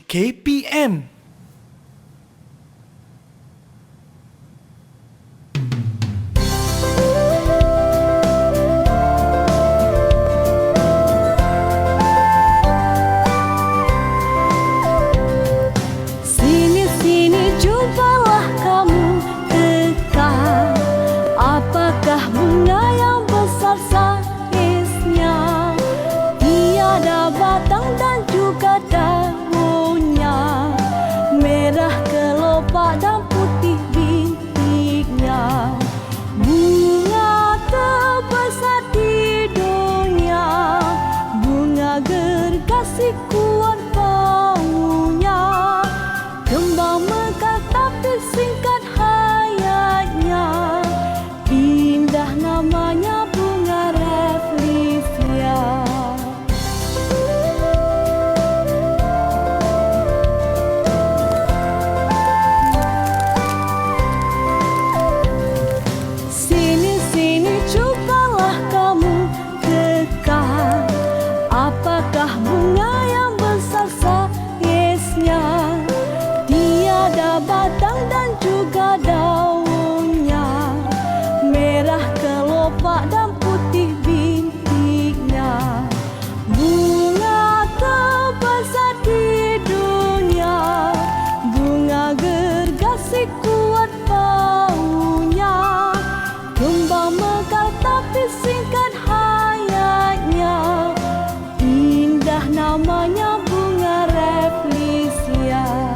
KPM. Sini-sini jumpalah kamu dekat. Apakah bunga yang besar saiznya? Tiada batang dan juga daunnya, merah kelopak dan putih bintiknya. Bunga terbesar di dunia, bunga gergasi kuat baunya. Kembang mekar tapi singkat hayatnya, indah namanya bunga Rafflesia. Sini-sini jumpalah kamu dekat. Apakah bunga yang besar saiznya? Tiada batang dan juga daunnya, merah kelopak dan putih bintiknya. Bunga terbesar di dunia, bunga gergasi kuat baunya. Kembang mekar tapi singkat hayatnya, indah namanya bunga Rafflesia.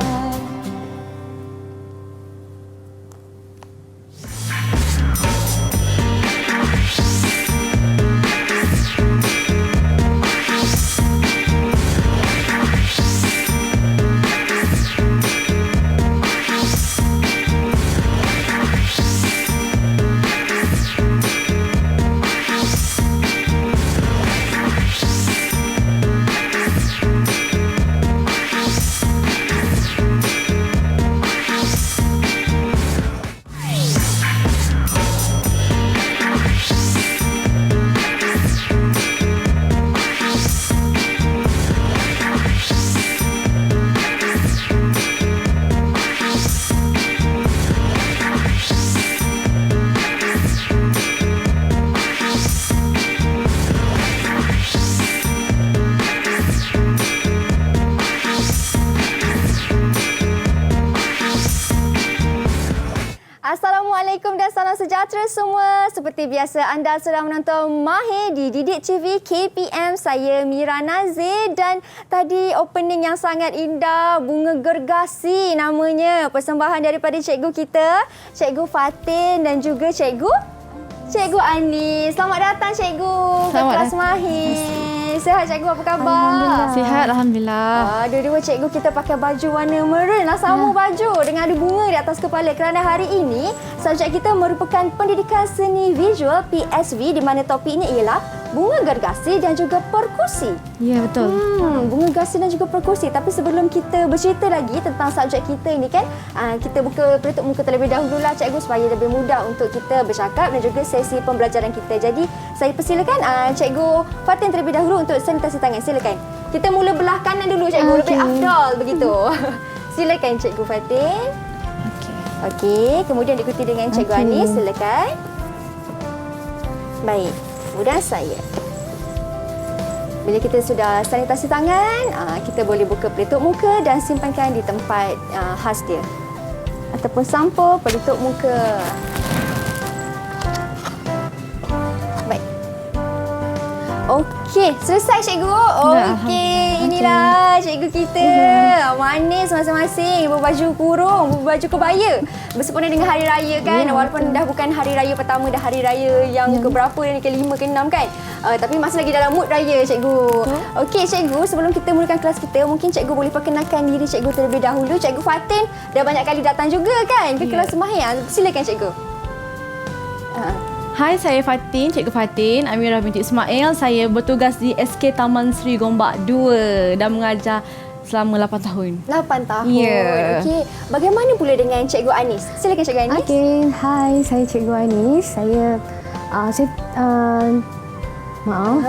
Assalamualaikum dan salam sejahtera semua. Seperti biasa anda sedang menonton Mahir di Didik TV KPM. Saya Mira Nazir dan tadi opening yang sangat indah, bunga gergasi namanya. Persembahan daripada cikgu kita, Cikgu Fatin dan juga Cikgu Anis. Selamat datang Cikgu ke kelas Mahir. Sihat Cikgu, apa khabar? Alhamdulillah. Sihat, Alhamdulillah. Dua-dua cikgu kita pakai baju warna maroon lah, sama baju dengan ada bunga di atas kepala kerana hari ini subjek kita merupakan pendidikan seni visual PSV di mana topiknya ialah bunga gergasi dan juga perkusi. Ya, betul. Bunga gergasi dan juga perkusi. Tapi sebelum kita bercerita lagi tentang subjek kita ini kan, kita buka pelitup muka terlebih dahulu lah cikgu supaya lebih mudah untuk kita bercakap dan juga sesi pembelajaran kita. Jadi saya persilakan Cikgu Fatin terlebih dahulu untuk sanitasi tangan. Silakan. Kita mula belah kanan dulu cikgu, lebih afdal begitu. Silakan Cikgu Fatin. Okey, kemudian diikuti dengan Cikgu Anis. Silakan. Baik. Kemudian saya. Bila kita sudah sanitasi tangan, kita boleh buka pelitup muka dan simpankan di tempat khas dia. Ataupun sampul pelitup muka. Baik. Okey, selesai cikgu. Okey, inilah cikgu kita. Manis masing-masing, berbaju kurung, berbaju kebaya. Bersempena dengan hari raya kan. Walaupun dah bukan hari raya pertama, dah hari raya yang keberapa ni, ke-5 ke-6 kan. Tapi masih lagi dalam mood raya cikgu. Okey cikgu, sebelum kita mulakan kelas kita, mungkin cikgu boleh perkenalkan diri cikgu terlebih dahulu. Cikgu Fatin dah banyak kali datang juga kan ke kelas Mahir. Silakan cikgu. Hai, saya Fatin, Cikgu Fatin, Amirah binti Ismail. Saya bertugas di SK Taman Sri Gombak 2 dan mengajar selama 8 tahun. 8 tahun. Ya. Okey. Bagaimana pula dengan Cikgu Anis? Silakan Cikgu Anis. Okey, hai, saya Cikgu Anis. Saya Maaf.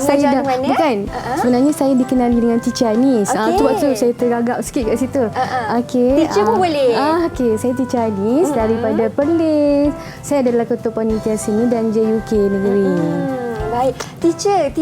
Mengajar di mana? Bukan. Sebenarnya saya dikenali dengan Teacher Anis. Okey. Tu waktu saya teragak sikit kat situ. Okey. Teacher pun boleh? Okey, saya Teacher Anis daripada Perlis. Saya adalah ketua panitia seni dan JUK negeri. Baik. Teacher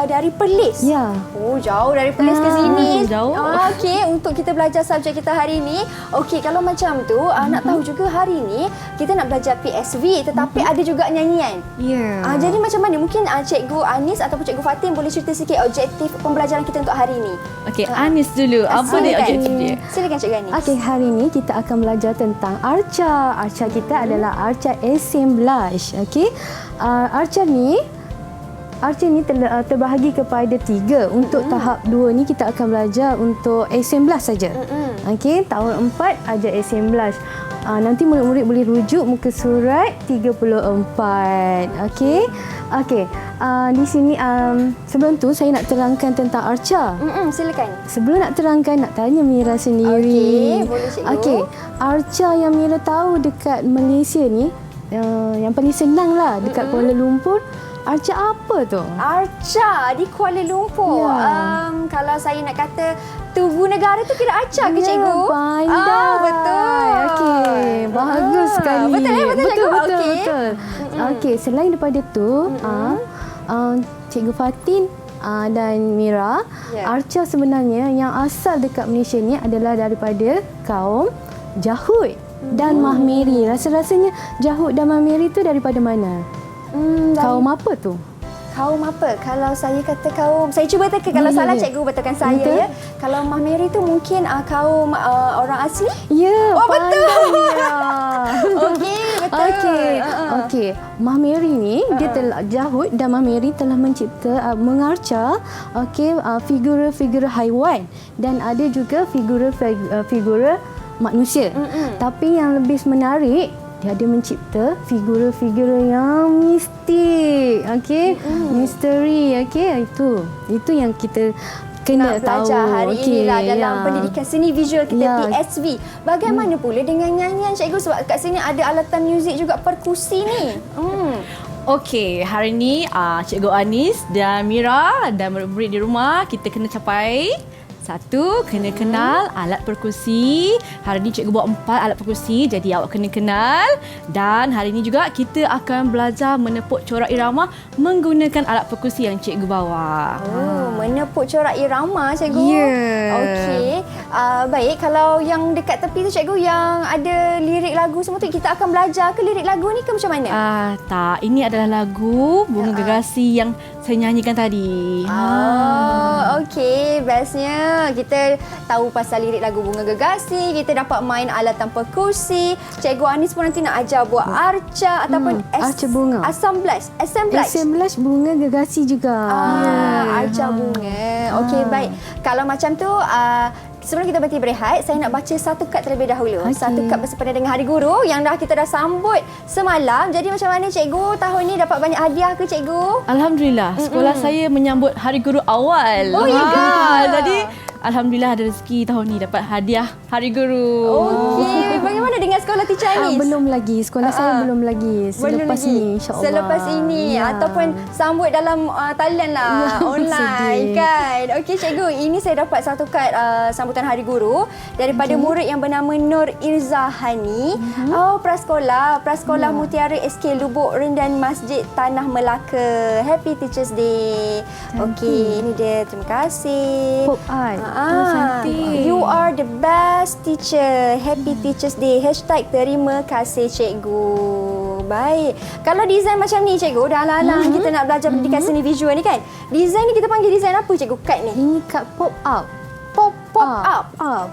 dari Perlis? Ya. Oh, jauh dari Perlis ke sini. jauh. Okey, untuk kita belajar subjek kita hari ini. Okey, kalau macam tu, nak tahu juga hari ini kita nak belajar PSV tetapi ada juga nyanyian. Ya. Jadi macam mana? Mungkin Cikgu Anis ataupun Cikgu Fatin boleh cerita sikit objektif pembelajaran kita untuk hari ini. Okey, Anis dulu. Apa dia objektif dia? Silakan Cikgu Anis. Okey, hari ini kita akan belajar tentang arca. Arca kita adalah arca assemblage. Okey. Arca ni terbahagi kepada 3. Untuk tahap 2 ni kita akan belajar untuk assemblage saja. Okey, tahun 4 ajar assemblage. Nanti murid-murid boleh rujuk muka surat 34. Okey. Okey. Di sini sebelum tu saya nak terangkan tentang arca. Silakan. Sebelum nak terangkan, nak tanya Mira sendiri. Okey, boleh cikgu. Okey, arca yang Mira tahu dekat Malaysia ni, yang paling senang lah dekat Kuala Lumpur, arca apa tu? Arca di Kuala Lumpur. Ya. Kalau saya nak kata Tugu Negara tu kira arca ke cikgu? Pandai. Betul. Okey, bagus sekali. Betul cikgu? Okey. Betul. Okey, selain daripada tu, Cikgu Fatin dan Mira, Ya. arca sebenarnya yang asal dekat Malaysia ni adalah daripada kaum Jahud dan Mahmeri. Rasa-rasanya Jahud dan Mahmeri tu daripada mana? Kaum apa tu? Kaum apa? Kalau saya kata kaum, saya cuba teka. Kalau salah cikgu betulkan saya Betul. ya. Kalau Mahmeri tu mungkin kaum orang asli. Ya, Oh, betul. pandai, Mira. Okey, betul. Okey. Mahmeri ni dia telah Jahud dan Mahmeri telah mencipta mengarca figura-figura haiwan dan ada juga figura manusia. Tapi yang lebih menarik, dia ada mencipta figura-figura yang mistik. Okey, misteri. Okey, itu yang kita kena Nak belajar tahu. hari Okey, inilah dalam ya. pendidikan seni visual kita, Ya. PSV. Bagaimana pula dengan nyanyian cikgu, sebab kat sini ada alatan muzik juga, perkusi ni. Okey, hari ni Cikgu Anis dan Mira dan murid-murid di rumah kita kena capai 1, kena kenal alat perkusi. Hari ni cikgu bawa 4 alat perkusi, jadi awak kena kenal. Dan hari ni juga kita akan belajar menepuk corak irama menggunakan alat perkusi yang cikgu bawa. Oh, menepuk corak irama cikgu. Ya. Okey. Baik, kalau yang dekat tepi tu cikgu yang ada lirik lagu semua tu, kita akan belajar ke lirik lagu ni ke macam mana? Tak, ini adalah lagu Bunga Gergasi yang saya nyanyikan tadi. Okey, bestnya kita tahu pasal lirik lagu Bunga Gergasi, kita dapat main alatan perkusi. Cikgu Anis pun nanti nak ajar buat arca ataupun arca bunga. Assemblage. Assemblage bunga gergasi juga. Arca bunga. Okey, baik. Kalau macam tu, sebelum kita berhenti berehat, saya nak baca satu kad terlebih dahulu. Okey. Satu kad bersempena dengan Hari Guru yang kita dah sambut semalam. Jadi macam mana cikgu tahun ni dapat banyak hadiah ke cikgu? Alhamdulillah, sekolah saya menyambut Hari Guru awal. Oh, ya ke? Jadi alhamdulillah ada rezeki tahun ni dapat hadiah Hari Guru. Okey, bagaimana dengan sekolah Teacher Anis? Belum lagi. Sekolah saya belum lagi. Selepas ini, insya-Allah. Selepas ini ataupun sambut dalam talian lah, online sedih. kan. Okey cikgu, ini saya dapat satu kad sambutan Hari Guru daripada murid yang bernama Nur Irzahani. Prasekolah Mutiara SK Lubuk Rendan Masjid Tanah Melaka. Happy Teachers Day. Okey, ini dia. Terima kasih. Pop art. cantik. You are the best teacher. Happy Teachers Day. #terima kasih cikgu. Baik. Kalau design macam ni cikgu, dah alang-alang kita nak belajar pendidikan seni visual ni kan. Design ni kita panggil design apa cikgu, kad ni? Ini kad pop up. Pop up. Up.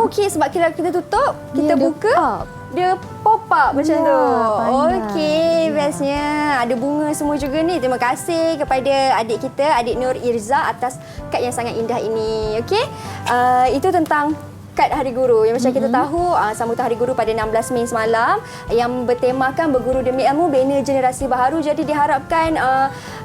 Okey, sebab kita tutup, kita Dia buka. up. Dia pop up macam Ya, tu. pandai. Okey, bestnya. Ada bunga semua juga ni. Terima kasih kepada adik kita, adik Nur Irza atas kad yang sangat indah ini. Okey. Itu tentang kad Hari Guru. Yang macam kita tahu, sambutan Hari Guru pada 16 Mei semalam yang bertemakan Berguru Demi Ilmu, Bina Generasi Baharu. Jadi diharapkan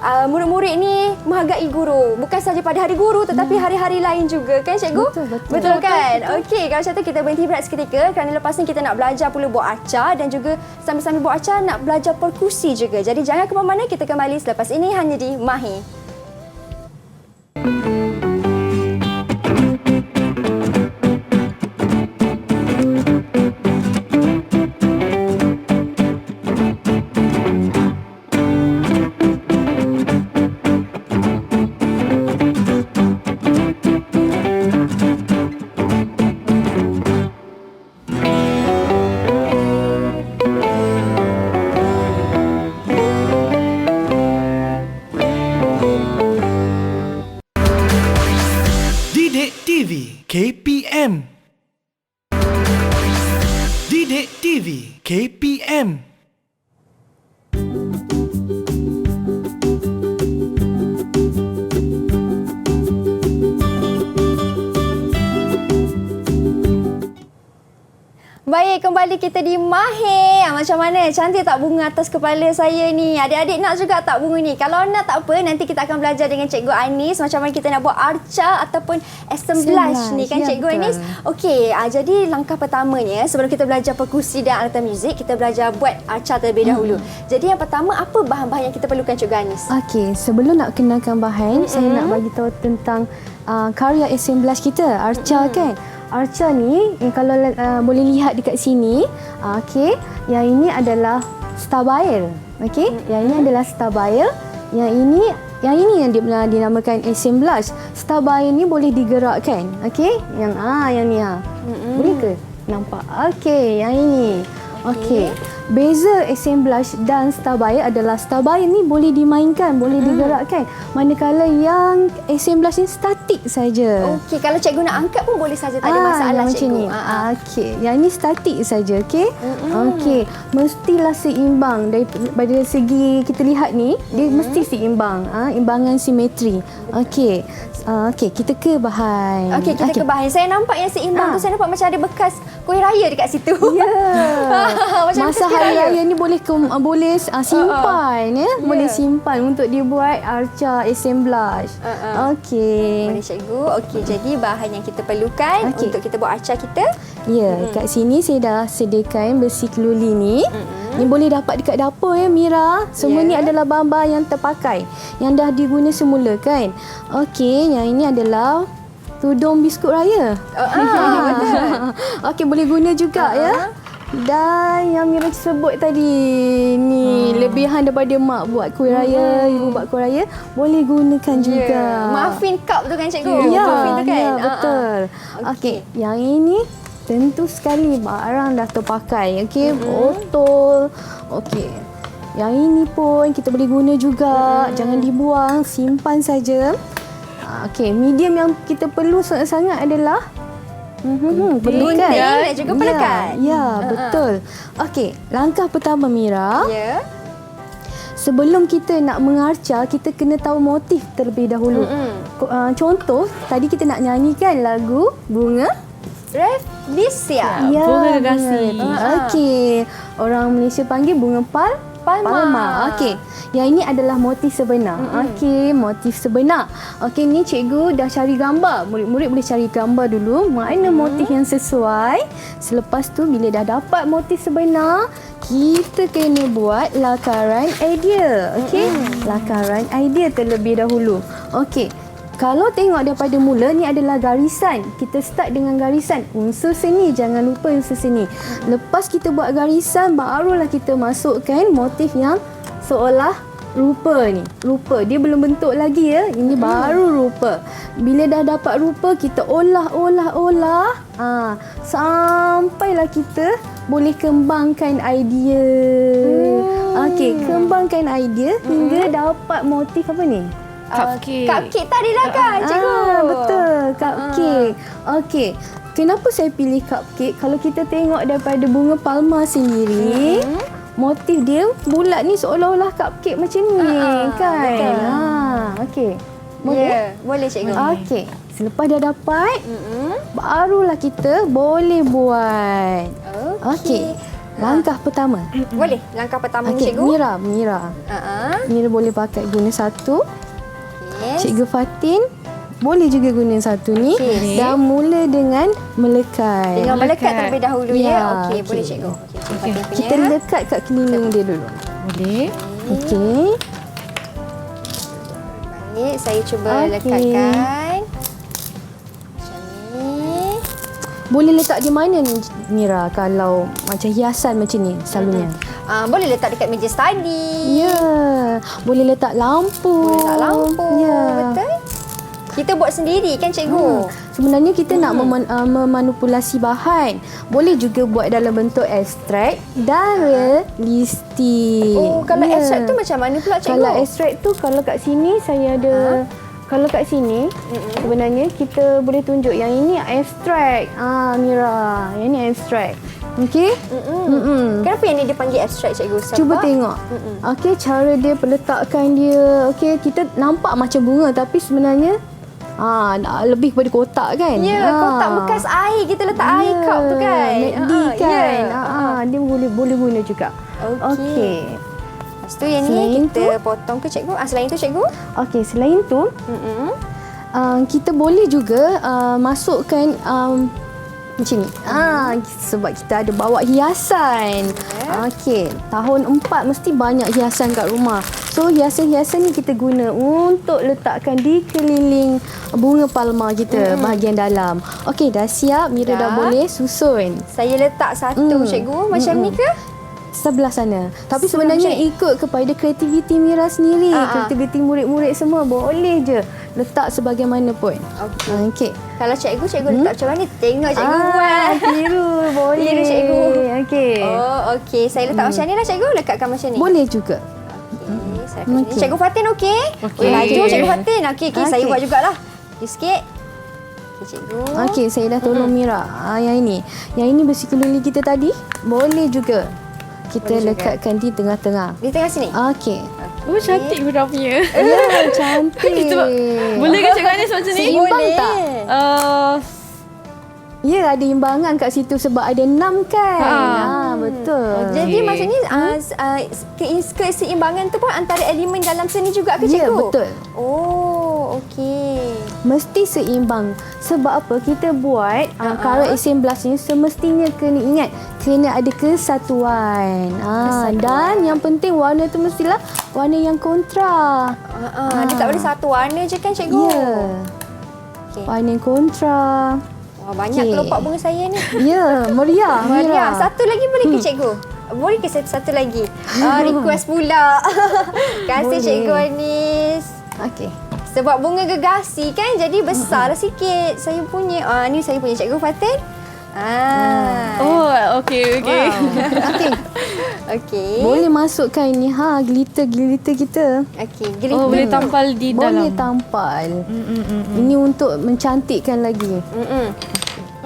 murid-murid ni menghargai guru. Bukan saja pada hari guru tetapi hari-hari lain juga kan cikgu? Betul kan? Okey, kalau macam tu kita berhenti berehat seketika kerana lepas ni kita nak belajar pula buat arca dan juga sambil-sambil buat arca nak belajar perkusi juga. Jadi jangan ke mana-mana, kita kembali selepas ini hanya di Mahir. KPM. Didik TV KPM. Baik, kembali kita di Mahir. Macam mana? Cantik tak bunga atas kepala saya ni? Adik-adik nak juga tak bunga ni? Kalau nak tak apa, nanti kita akan belajar dengan Cikgu Anis macam mana kita nak buat arca ataupun assemblage ni kan Cikgu Anis? Okey, jadi langkah pertamanya sebelum kita belajar perkusi dan alatan muzik, kita belajar buat arca terlebih dahulu. Jadi yang pertama, apa bahan-bahan yang kita perlukan Cikgu Anis? Okey, sebelum nak kenalkan bahan, saya nak bagi tahu tentang karya assemblage kita, arca kan. Arca ni kalau boleh lihat dekat sini, okey, yang ini adalah stabail, okey, yang ini adalah stabail, yang ini yang dinamakan assemblage. Stabail ni boleh digerakkan, okey, yang ni boleh ke nampak? Okey, yang ini, okey. Beza assemblage dan stabail adalah stabail ni boleh dimainkan, boleh digerakkan. Manakala yang assemblage ni statik saja. Okey, kalau cikgu nak angkat pun boleh saja, tak ada masalah macam cikgu. ni. Okey, yang ni statik saja, okey. Okey, mestilah seimbang daripada segi kita lihat ni, dia mesti seimbang, imbangan simetri. Okey. Okey, kita ke bahan. Okey, kita ke bahan. Saya nampak yang seimbang tu, saya nampak macam ada bekas kuih raya dekat situ. Ya. Masa hari raya ni boleh simpan ya. Boleh simpan untuk dibuat arca assemblage. Okey. Boleh cikgu. Okey, jadi bahan yang kita perlukan untuk kita buat arca kita. Ya, kat sini saya dah sediakan besi keluli ni. Ni boleh dapat dekat dapur ya Mira. Semua ni adalah bahan-bahan yang terpakai, yang dah diguna semula kan. Okey, yang ini adalah tudung biskut raya. Betul. Okey, boleh guna juga ya. Dan yang Mira sebut tadi ni lebihan daripada mak buat kuih raya, ibu buat kuih raya, boleh gunakan juga. Muffin cup tu kan cikgu? Ya, Muffin tu kan? ya betul. Okey, yang ini tentu sekali barang dah terpakai. Okey, botol. Okey. Yang ini pun kita boleh guna juga. Jangan dibuang, simpan saja. Okey, medium yang kita perlu sangat-sangat adalah Gunting dan juga pelekat. Ya, betul. Okey, langkah pertama Mira. Ya. Sebelum kita nak mengarca, kita kena tahu motif terlebih dahulu. Contoh, tadi kita nak nyanyikan lagu Bunga Rafflesia. Ya, Bunga Gergasi. Okey. Orang Malaysia panggil bunga palma. Okey. Yang ini adalah motif sebenar. Okey, motif sebenar. Okey, ni cikgu dah cari gambar. Murid-murid boleh cari gambar dulu mana motif yang sesuai. Selepas tu bila dah dapat motif sebenar, kita kena buat lakaran idea. Okey? Lakaran idea terlebih dahulu. Okey. Kalau tengok daripada mula, ni adalah garisan. Kita start dengan garisan. Unsur seni, jangan lupa unsur seni. Lepas kita buat garisan, barulah kita masukkan motif yang seolah rupa ni. Rupa. Dia belum bentuk lagi ya. Ini baru rupa. Bila dah dapat rupa, kita olah. Sampailah kita boleh kembangkan idea. Okey, kembangkan idea hingga dapat motif apa ni? Cupcake. Cupcake tadi lah kan cikgu? Betul, cupcake. Okey. Kenapa saya pilih cupcake? Kalau kita tengok daripada bunga palma sendiri, motif dia bulat ni seolah-olah cupcake macam ni kan? Betul. Okey. Boleh? Ya, boleh cikgu. Okey. Selepas dah dapat, barulah kita boleh buat. Okey. Langkah pertama. Boleh. Langkah pertama ni Okey, cikgu. Mira. Ha. Mira boleh pakai guna satu. Yes. Cikgu Fatin boleh juga guna satu ni. Okey. Dan mula dengan melekat. Dengan melekat terlebih dahulu ya. Ya, Okey, okey. boleh cikgu. Okey, cikgu Fatin punya. Kita lekat kat keliling dia dulu. Boleh. Okey. Baik, saya cuba Okey. lekatkan. Macam ni. Boleh letak di mana ni Mira kalau macam hiasan macam ni selalunya? Boleh letak dekat meja study. Ya. Boleh letak lampu. Boleh letak lampu. Ya. Betul? Kita buat sendiri kan cikgu? Sebenarnya kita nak memanipulasi bahan. Boleh juga buat dalam bentuk ekstrak dan realistik. Oh, kalau Ya. ekstrak tu macam mana pula cikgu? Kalau ekstrak tu kalau kat sini saya ada kalau kat sini sebenarnya kita boleh tunjuk yang ini ekstrak. Mira, yang ini ekstrak. Okey? Kenapa yang ni dipanggil abstrak cikgu? Sebab Cuba tengok. Okey, cara dia peletakan dia. Okey, kita nampak macam bunga tapi sebenarnya lebih kepada kotak kan? Ya, kotak bekas air. Kita letak air cup tu kan? McD kan? Dia boleh guna juga. Okey. Lepas tu yang Selain ni kita potong ke cikgu? Selain tu cikgu? Okey, selain tu kita boleh juga masukkan macam ni. Sebab kita ada bawa hiasan. Okey, tahun 4 mesti banyak hiasan kat rumah. So hiasan-hiasan ni kita guna untuk letakkan di keliling bunga palma kita bahagian dalam. Okey, dah siap. Mira dah boleh susun. Saya letak satu cikgu. Macam ni ke? Sebelah sana. Tapi Sebelah sebenarnya macam ni? ikut kepada kreativiti Mira sendiri. Kreativiti murid-murid semua boleh je letak sebagaimana pun. Okey. Okey. Kalau cikgu letak macam mana? Tengok cikgu buat. Tiru boleh. Tiru cikgu. Okey. Oh, okey. Saya letak macam ni lah cikgu. Lekatkan macam ni. Boleh juga. Okey, saya akan Okey. sini. Cikgu Fatin okey? Okey. Laju cikgu Fatin. Okey, saya Okey. buat jugalah. Sikit. Okey, cikgu. Okey, saya dah tolong Mira. Yang ini. Yang ini besi keluli kita tadi. Boleh juga. Kita Boleh juga. lekatkan di tengah-tengah. Di tengah sini. Okey. Oh, cantik Mira punya. Ya, cantik. Boleh ke cikgu Anis macam ni? Seimbang Boleh. tak? Ya, ada imbangan kat situ sebab ada 6 kan? Betul. Jadi maksudnya keseimbangan tu pun antara elemen dalam seni juga ke Ya, cikgu? betul. Oh, okey. Mesti seimbang. Sebab apa? Kita buat color assemblage ni semestinya kena ingat kena ada kesatuan. Dan yang penting warna tu mestilah warna yang kontra. Dia tak boleh satu warna je kan cikgu? Ya. Okey. Warna yang kontra. Wah, banyak Okey. kelopak bunga saya ni. Ya, meriah. Maria, satu lagi boleh ke cikgu? Boleh ke satu lagi? Request pula. Terima kasih Boleh. Cikgu Anis. Okey. Sebab bunga gergasi kan jadi besar sikit. Saya punya. Ni saya punya Cikgu Fatin. Oh, okey. Okey. Okey. Boleh masukkan ni glitter kita. Okey, Oh, boleh tampal di dalam. Boleh tampal. Ini untuk mencantikkan lagi.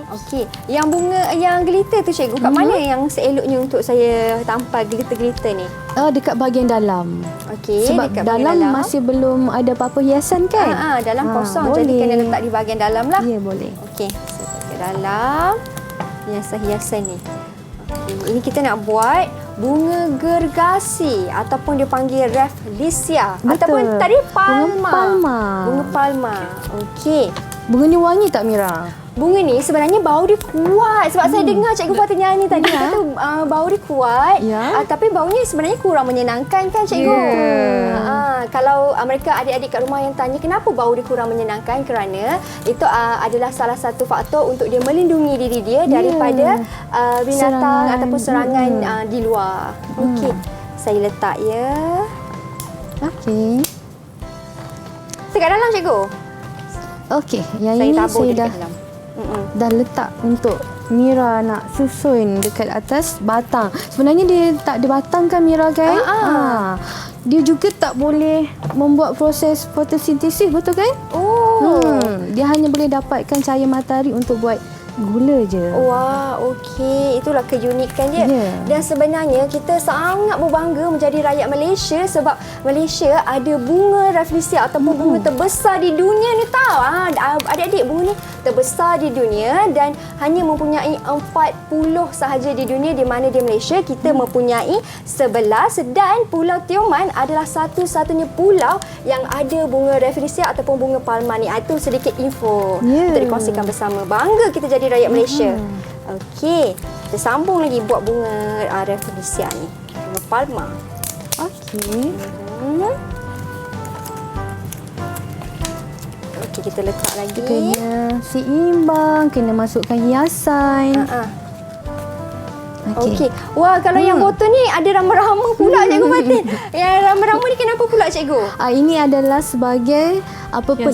Okey. Yang bunga yang glitter tu cikgu kat mana yang seeloknya untuk saya tampal glitter-glitter ni? Dekat bahagian dalam. Okey, Sebab dekat dalam bahagian masih belum ada apa-apa hiasan kan? dalam kosong. boleh. Jadi kena letak di bahagian dalam lah. Ya, boleh. Okey, saya letak ke dalam hiasan-hiasan ni. Okey, ini kita nak buat bunga gergasi ataupun dipanggil Rafflesia ataupun tadi palma. Bunga palma. Bunga palma. Okey. Bunga ni wangi tak, Mira? Bunga ni sebenarnya bau dia kuat sebab saya dengar Cikgu Fatin nyanyi tadi kata bau dia kuat tapi baunya sebenarnya kurang menyenangkan kan Cikgu? Kalau mereka adik-adik kat rumah yang tanya kenapa bau dia kurang menyenangkan kerana itu adalah salah satu faktor untuk dia melindungi diri dia daripada binatang ataupun serangan di luar. Okey. Saya letak ya. Okey. Dekat dalam Cikgu. Okey, yang Saya ini tabur saya dia dah dekat dalam. dah letak untuk Mira nak susun dekat atas batang. Sebenarnya dia tak ada batang kan, Mira kan? Dia juga tak boleh membuat proses fotosintesis, betul kan? Oh. Dia hanya boleh dapatkan cahaya matahari untuk buat gula je. Wah, okey. Itulah keunikan dia. Ya. Dan sebenarnya kita sangat berbangga menjadi rakyat Malaysia sebab Malaysia ada bunga rafflesia ataupun bunga terbesar di dunia ni tahu. Adik-adik, bunga ni terbesar di dunia dan hanya mempunyai 40 sahaja di dunia, di mana di Malaysia kita mempunyai 11 dan Pulau Tioman adalah satu-satunya pulau yang ada bunga rafflesia ataupun bunga palma ni. Itu sedikit info untuk dikongsikan bersama. Bangga kita jadi rakyat Malaysia. Okey, kita sambung lagi buat bunga rafflesia ni. Bunga palma. Okey. Okey, kita letak lagi. Kena seimbang, kena masukkan hiasan. Okey. Wah, kalau yang botol ni ada rama-rama pula Cikgu Fatin. Yang rama-rama ni kenapa pula Cikgu? Ini adalah sebagai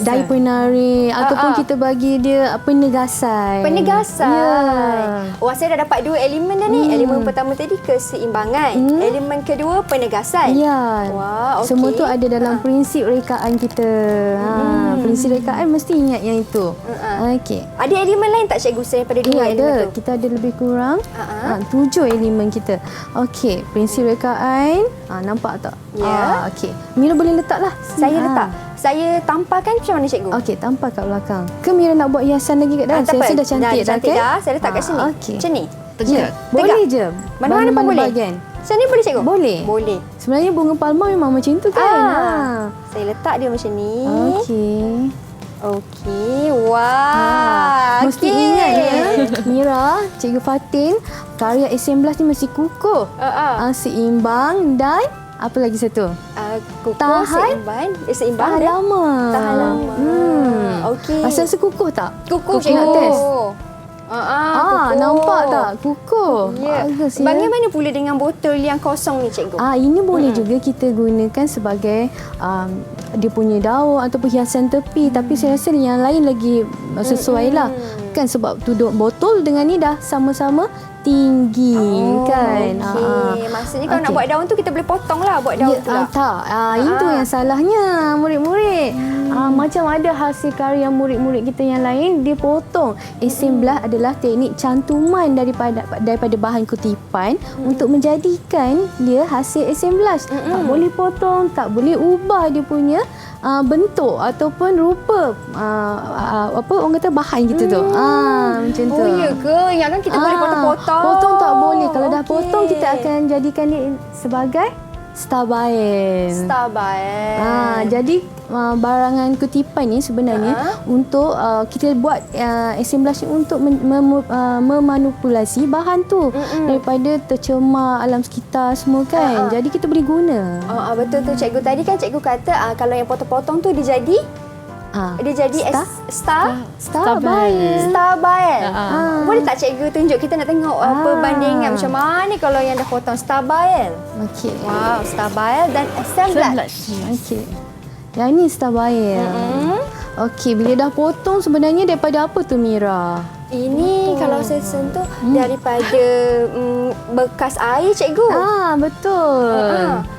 daya penari ataupun kita bagi dia penegasan. Penegasan. Ya. Wah, saya dah dapat 2 elemen dah ni. Elemen pertama tadi keseimbangan. Elemen kedua penegasan. Ya. Wah, okey. Semua tu ada dalam prinsip rekaan kita. Prinsip rekaan mesti ingat yang itu. Okey. Ada elemen lain tak Cikgu selain daripada 2 Ya, elemen ada. tu? Kita ada lebih kurang 7 elemen kita. Okey, prinsip rekaan. Nampak tak? Ya. Okey. Mira boleh letaklah. Saya letak. Saya tampalkan macam mana Cikgu? Okey, tampal kat belakang. Ke Mira nak buat hiasan lagi kat dalam? Tak Saya apa. rasa dah cantik dah, cantik kan? dah. Saya letak kat sini. Okey. Macam ni. Ya, boleh je. Mana-mana pun boleh. bahagian. Macam ni boleh Cikgu? Boleh. Boleh. Sebenarnya bunga palma memang macam tu kan? Saya letak dia macam ni. Okey. Okey. Wah. Mesti ingat ya, Mira, Cikgu Fatin, karya SM11 ni mesti kukuh, seimbang dan apa lagi satu? Kukuh, Tahan. seimbang Tahan dan lama. tahan lama. Okey. Rasa kukuh tak? Kukuh Kukuh nak Cikgu. test? Kukuh. Nampak tak? Kukuh. Ya. Bagus ya. Bagaimana pula dengan botol yang kosong ni Cikgu? Ini boleh juga kita gunakan sebagai dia punya daun ataupun hiasan tepi, tapi saya rasa yang lain lagi sesuai lah. Kan sebab tuduk botol dengan ni dah sama-sama tinggi kan. Okey. Maksudnya kalau nak buat daun tu kita boleh potong lah buat daun tu lah. Tak. Itu yang salahnya murid-murid. Macam ada hasil karya murid-murid kita yang lain, dia potong. SM11 adalah teknik cantuman daripada bahan kutipan untuk menjadikan dia hasil SM11. Tak boleh potong, tak boleh ubah dia punya bentuk ataupun rupa orang kata bahan kita tu. Macam tu. Oh ya ke? Yang kan kita boleh potong-potong. Potong tak boleh. Kalau dah Okey. potong kita akan jadikan dia sebagai stabael. Jadi barangan kutipan ni sebenarnya untuk kita buat SM11 ni untuk memanipulasi bahan tu daripada tercemar alam sekitar semua kan. Jadi kita boleh guna. Betul tu Cikgu. Tadi kan Cikgu kata kalau yang potong-potong tu dia jadi Stabael. Stabael. Boleh tak Cikgu tunjuk, kita nak tengok perbandingan macam mana kalau yang dah potong stabael. Okey. Wow, stabael dan SM11. Okey. Yang ni stabael. Okey, bila dah potong sebenarnya daripada apa tu Mira? Ini kalau saya sentuh daripada bekas air Cikgu. Betul.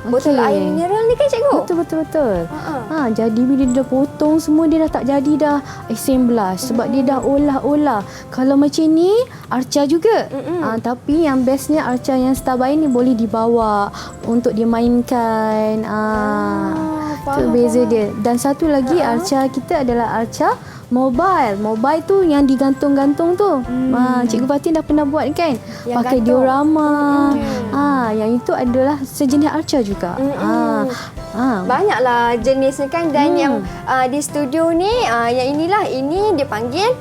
Botol Okey. air mineral ni kan Cikgu? Betul. Jadi bila dia dah potong semua, dia dah tak jadi dah SM11 sebab dia dah olah-olah. Kalau macam ni arca juga. Tapi yang bestnya arca yang stabael ni boleh dibawa untuk dimainkan. Itu beza dia. Dan satu lagi arca kita adalah arca mobile. Mobile tu yang digantung-gantung tu. Cikgu Fatin dah pernah buat kan? Yang Pakai gantung. diorama. Yang itu adalah sejenis arca juga. Banyaklah jenisnya kan. Dan yang di studio ni yang ini dia panggil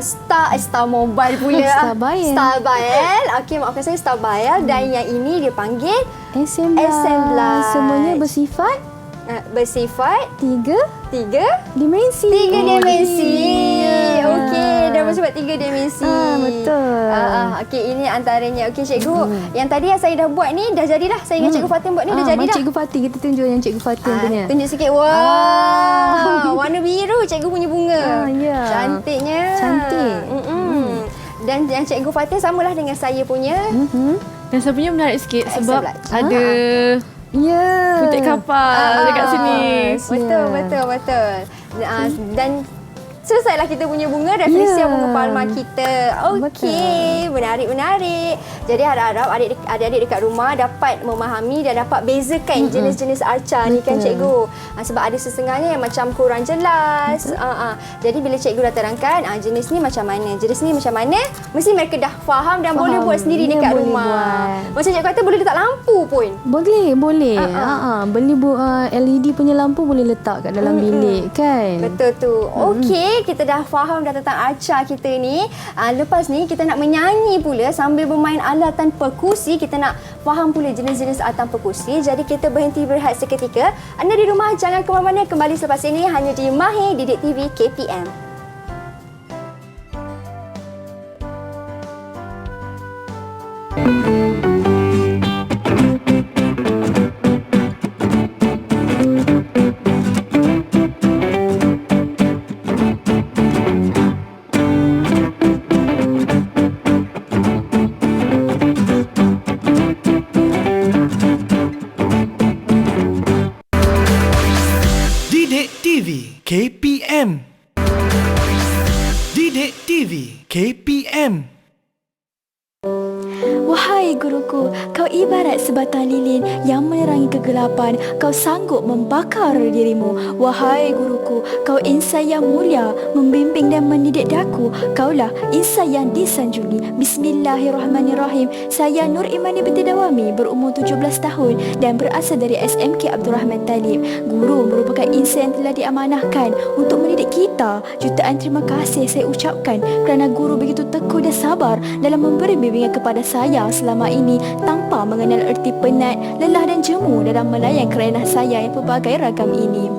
Star Mobile pula. Stabael. Stabael. Okey, maafkan saya, Stabael. Dan yang ini dia panggil SM11. Semuanya bersifat bersifat 3 dimensi. 3 dimensi. Ya. Okey, dah bersifat 3 dimensi. Betul. Okey, ini antaranya. Okey Cikgu, yang tadi yang saya dah buat ni dah jadilah. Saya dengan Cikgu Fatin buat ni dah jadi dah. Cikgu Fatin, kita tunjuk yang Cikgu Fatin punya. Tunjuk sikit. Wah, warna biru Cikgu punya bunga. Ya. Cantiknya. Cantik. Dan yang Cikgu Fatin samalah dengan saya punya. Dan saya punya menarik sikit sebab SM11. ada Ya. putik kapal dekat sini. Betul. Dan selesailah kita punya bunga referensi bunga palma kita. Okey, menarik. Jadi harap-harap adik-adik dekat rumah dapat memahami dan dapat bezakan jenis-jenis arca ni kan cikgu. Sebab ada setengahnya yang macam kurang jelas. Jadi bila cikgu dah terangkan jenis ni macam mana, jenis ni macam mana, mesti mereka dah faham dan boleh buat sendiri dekat rumah. Macam cikgu kata boleh letak lampu pun. Boleh. Beli LED punya lampu boleh letak kat dalam bilik kan. Betul tu. Okey, kita dah faham dah tentang arca kita ni. Lepas ni kita nak menyanyi pula sambil bermain alatan perkusi. Kita nak faham pula jenis-jenis alatan perkusi. Jadi kita berhenti berehat seketika. Anda di rumah jangan ke mana-mana, kembali selepas ini hanya di Mahir Didik TV KPM. Didik TV KPM. Didik TV KPM. Wahai guruku, kau ibarat sebatang lilin yang menerangi kegelapan. Kau sanggup membakar dirimu. Wahai guruku, kau insan yang mulia, membimbing dan mendidik daku. Kaulah insan yang disanjungi. Bismillahirrahmanirrahim. Saya Nur Imani binti Dawami, berumur 17 tahun dan berasal dari SMK Abdul Rahman Talib. Guru merupakan insan yang telah diamanahkan untuk mendidik kita. Jutaan terima kasih saya ucapkan kerana guru begitu tekun dan sabar dalam memberi bimbingan kepada saya selama ini tanpa mengenal erti penat, lelah dan jemu dalam melayan kerana saya yang pelbagai ragam ini.